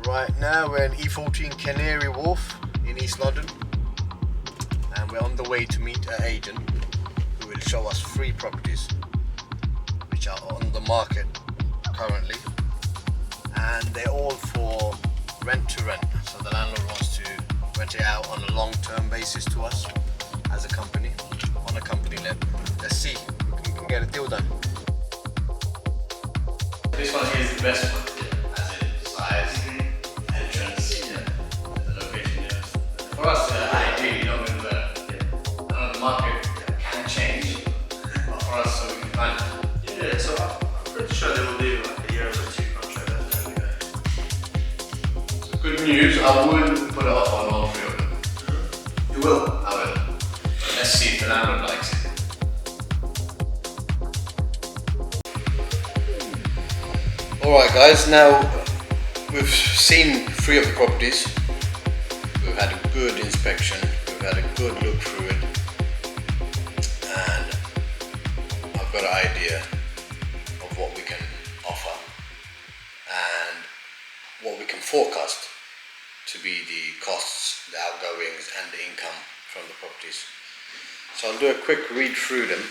Right now we're in E14 Canary Wharf in East London, and we're on the way to meet an agent who will show us 3 properties which are on the market currently, and they're all for rent to rent. So the landlord wants to rent it out on a long-term basis to us as a company, on a company let. Let's see if we can get a deal done. This one is the best one, as in size, entrance, the location. For us, ideally, not in the market can change, but for us, so we can find it. Yeah, so I'm pretty sure they will do like a year or 2 contract. So good news, I would put it off on all 3 of them. You will? I will. But let's see if the landlord likes it. Alright guys, now we've seen 3 of the properties. We've had a good inspection, we've had a good look through it, and I've got an idea of what we can offer and what we can forecast to be the costs, the outgoings and the income from the properties. So I'll do a quick read through them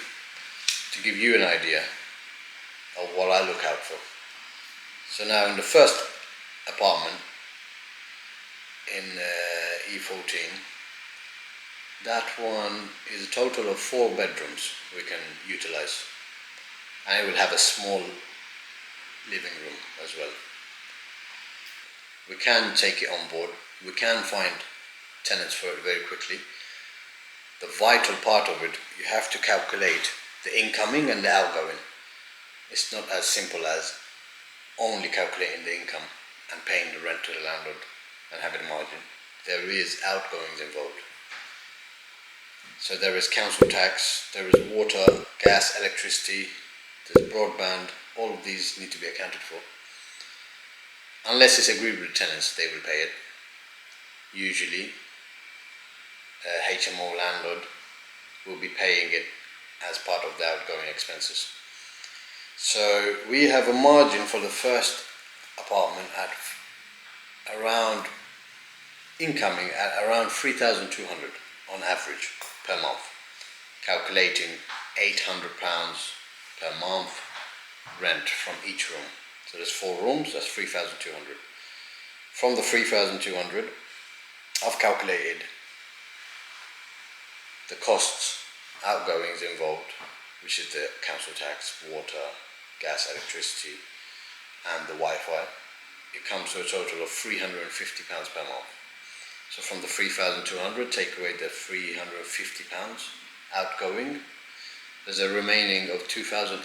to give you an idea of what I look out for. So now in the first apartment in E14, that one is a total of 4 bedrooms we can utilize, and it will have a small living room as well. We can take it on board, we can find tenants for it very quickly. The vital part of it, you have to calculate the incoming and the outgoing. It's not as simple as only calculating the income and paying the rent to the landlord and having a margin. There is outgoings involved. So there is council tax, there is water, gas, electricity, there's broadband. All of these need to be accounted for. Unless it's agreed with the tenants, they will pay it. Usually HMO landlord will be paying it as part of the outgoing expenses. So we have a margin for the first apartment at around, incoming at around 3,200 on average per month, calculating £800 per month rent from each room. So there's 4 rooms, that's 3,200. From the 3,200, I've calculated the costs, outgoings involved, which is the council tax, water, gas, electricity and the Wi-Fi. It comes to a total of £350 per month. So from the 3,200, take away the £350 outgoing, there's a remaining of £2,850.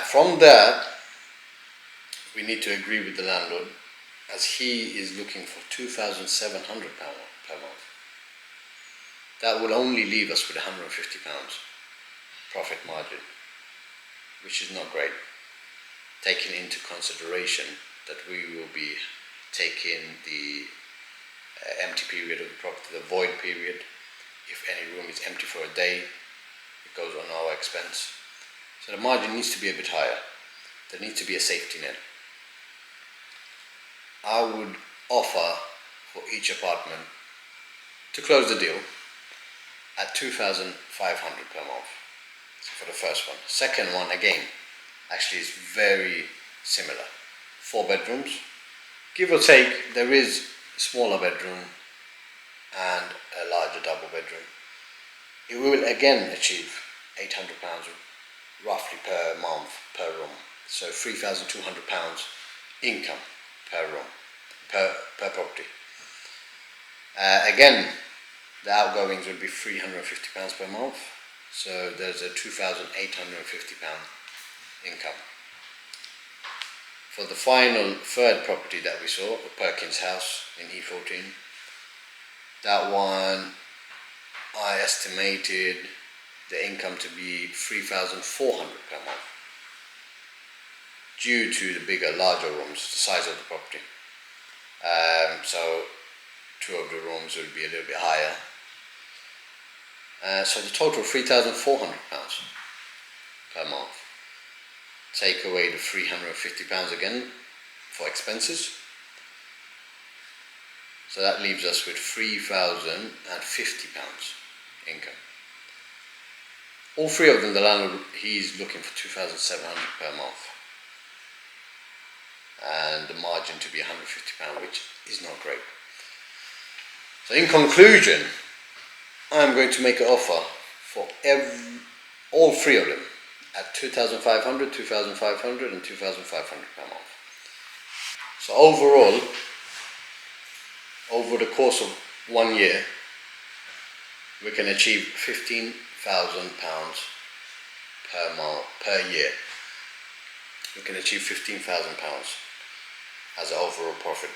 From that, we need to agree with the landlord, as he is looking for £2,700 per month. That will only leave us with £150 profit margin, which is not great, taking into consideration that we will be taking the empty period of the property, the void period. If any room is empty for a day, it goes on our expense. So the margin needs to be a bit higher. There needs to be a safety net. I would offer for each apartment, to close the deal, at £2,500 per month. For the first one. Second one, again, actually is very similar. 4 bedrooms, give or take. There is a smaller bedroom and a larger double bedroom. It will again achieve £800 roughly per month per room. So £3,200 income per room, per property. Again, the outgoings will be £350 per month. So there's a £2,850 income. For the final third property that we saw, the Perkins house in E14, that one I estimated the income to be £3,400 per month, due to the bigger, larger rooms, the size of the property. So 2 of the rooms will be a little bit higher. So the total £3,400 per month. take away the £350 again for expenses. So that leaves us with £3,050 income. All three of them, the landlord, he's looking for £2,700 per month. And the margin to be £150, which is not great. So in conclusion, I'm going to make an offer for all three of them at £2,500, £2,500 and £2,500 per month. So overall, over the course of 1 year, we can achieve £15,000 per month, per year. We can achieve £15,000 as an overall profit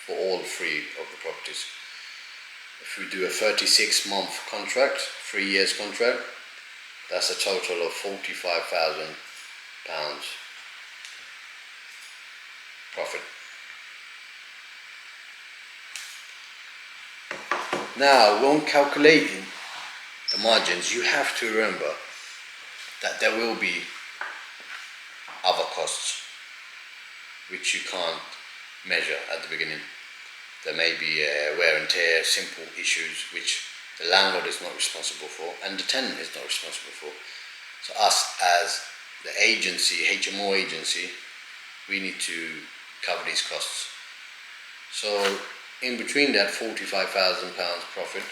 for all three of the properties. If we do a 36-month contract, 3 years contract, that's a total of £45,000 profit. Now, when calculating the margins, you have to remember that there will be other costs which you can't measure at the beginning. There may be wear and tear, simple issues which the landlord is not responsible for and the tenant is not responsible for. So us as the agency, HMO agency, we need to cover these costs. So in between that £45,000 profit,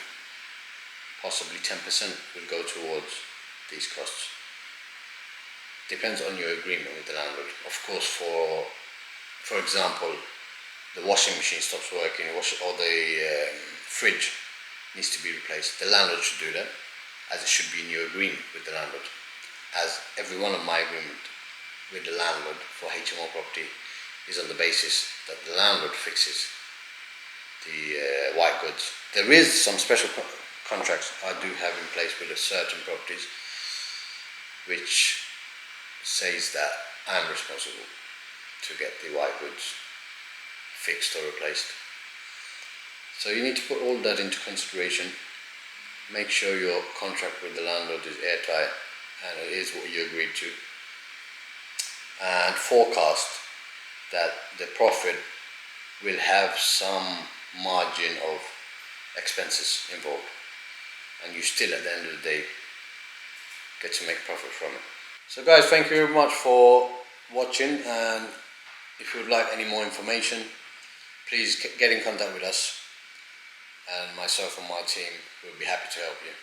possibly 10% will go towards these costs. Depends on your agreement with the landlord. Of course, for example, the washing machine stops working, or the fridge needs to be replaced. The landlord should do that, as it should be in your agreement with the landlord. As every one of my agreement with the landlord for HMO property is on the basis that the landlord fixes the white goods. There is some special contracts I do have in place with certain properties which says that I'm responsible to get the white goods fixed or replaced. So you need to put all that into consideration. Make sure your contract with the landlord is airtight and it is what you agreed to, and forecast that the profit will have some margin of expenses involved, and you still at the end of the day get to make profit from it. So guys, thank you very much for watching, and if you would like any more information, please get in contact with us, and myself and my team will be happy to help you.